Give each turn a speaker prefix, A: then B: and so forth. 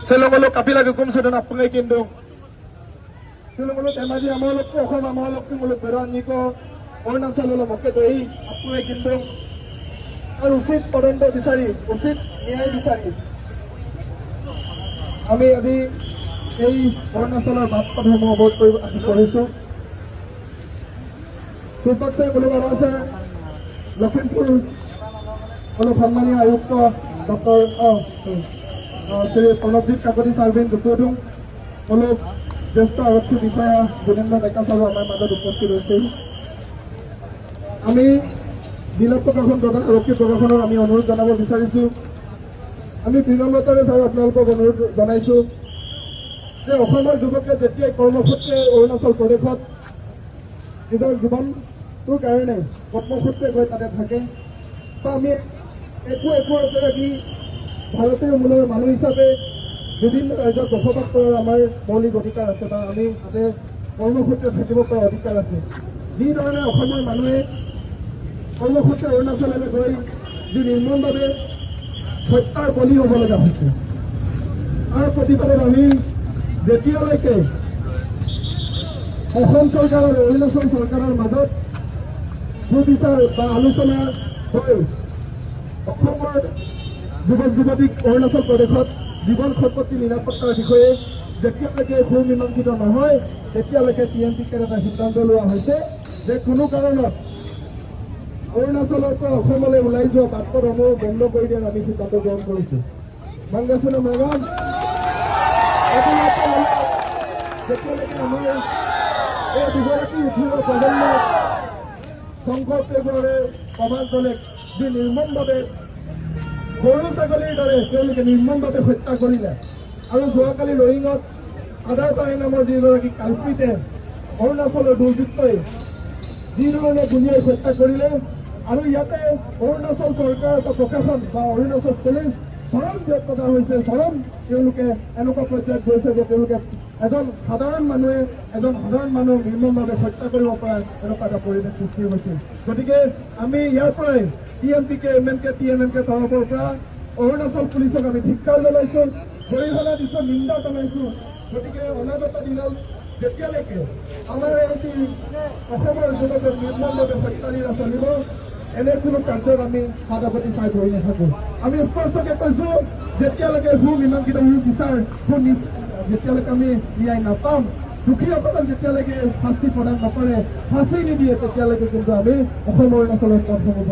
A: Selong-olo kapila gukum sudah nak pengai kindung. Selong-olo temaji amalok ko khom amalok ko muluk berani ko Arunachal mokke doi apnai kindung. Ar usit todonto bisari usit nyai bisari. আমি আজি এই অৰুণাচলৰ বাটপথসমূহ অৱৰোধ কৰিব কৰিছো। সুপক্ষে বুলিব আছে লখিমপুৰ সন্মানীয় আয়ুক্ত ডক্টৰ শ্ৰী প্ৰণৱজিৎ কাকতি চাৰ্ভিন দুপদুং জ্যেষ্ঠ আৰক্ষী বিষয়া গুণেন্দ্ৰ ডেকা চাৰু আমাৰ মাজত উপস্থিত হৈছিল। আমি জিলা প্ৰশাসন তথা আৰক্ষী প্ৰশাসনৰ আমি অনুৰোধ জনাব বিচাৰিছো, আমি বিনম্ৰতাৰে ছাৰ আপোনালোকক অনুৰোধ জনাইছো যে অসমৰ যুৱকে যেতিয়াই কৰ্মসূত্ৰে অৰুণাচল প্ৰদেশত নিজৰ জীৱনটোৰ কাৰণে কৰ্মসূত্ৰে গৈ তাতে থাকে বা আমি এগৰাকী ভাৰতীয় মূলৰ মানুহ হিচাপে বিভিন্ন ৰাজ্যত বসবাস কৰাৰ আমাৰ মৌলিক অধিকাৰ আছে বা আমি তাতে কৰ্মসূত্ৰে থাকিব পৰা অধিকাৰ আছে। যিধৰণে অসমৰ মানুহে কৰ্মসূত্ৰে অৰুণাচললৈ গৈ যি নিৰ্মমভাৱে হত্যাৰ বলি হ'ব লগা হৈছে, তাৰ প্ৰতিবাদত আমি যেতিয়ালৈকে অসম চৰকাৰ আৰু অৰুণাচল চৰকাৰৰ মাজত সুবিচাৰ বা আলোচনা হৈ অসমৰ যুৱক যুৱতীক অৰুণাচল প্ৰদেশত জীৱন সম্পত্তি নিৰাপত্তাৰ বিষয়ে যেতিয়ালৈকে সুমীমাংসিত নহয় তেতিয়ালৈকে TMPৰ এটা সিদ্ধান্ত লোৱা হৈছে যে কোনো কাৰণত অৰুণাচলৰ পৰা অসমলৈ ওলাই যোৱা বাটপথসমূহ বন্ধ কৰি দিয়াৰ আমি সিদ্ধান্ত গ্ৰহণ কৰিছোঁ। মংগেশনা মেগাম যেতিয়ালৈকে আমাৰ এই দুগৰাকী উঠিব প্ৰজন্ম শংকৰ পেগুৱাৰে সমাজ দলে যি নিৰ্মমভাৱে গৰু ছাগলীৰ দৰে তেওঁলোকে নিৰ্মমভাৱে হত্যা কৰিলে আৰু যোৱাকালি ৰয়িঙত আধাৰ পাই নামৰ যিগৰাকী কালপিতে অৰুণাচলৰ দুৰ্বৃত্তই যিধৰণে গুলীয়াই হত্যা কৰিলে আৰু ইয়াতে অৰুণাচল চৰকাৰ বা প্ৰশাসন বা অৰুণাচল পুলিচ চৰম ব্যৰ্থতা হৈছে, চৰম তেওঁলোকে এনেকুৱা পৰ্যায়ত গৈছে যে তেওঁলোকে এজন সাধাৰণ মানুহে এজন সাধাৰণ মানুহক নিৰ্মমভাৱে হত্যা কৰিব পৰা এনেকুৱা এটা পৰিৱেশ সৃষ্টি হৈছিল। গতিকে আমি ইয়াৰ পৰাই TMMK তৰফৰ পৰা অৰুণাচল পুলিচক আমি ধিক্কাৰ জনাইছো, গৰিহণা দিছো, নিন্দা জনাইছো। গতিকে অনাগত দিনত যেতিয়ালৈকে আমাৰ এই যি অসমৰ যুৱকে নিৰ্মমভাৱে হত্যালীলা চলিব এনে কোনো কাৰ্যত আমি হাত-আপতি চাই বহি নাথাকো। আমি স্পষ্টকে কৈছো যেতিয়ালৈকে সুমীমাংসিত বিচাৰ যেতিয়ালৈকে আমি ন্যায় নাপাম, দুখীসকলক যেতিয়ালৈকে শাস্তি প্ৰদান নকৰে, ফাঁচি নিদিয়ে তেতিয়ালৈকে কিন্তু আমি অসম অৰুণাচলৰ পথসমূহ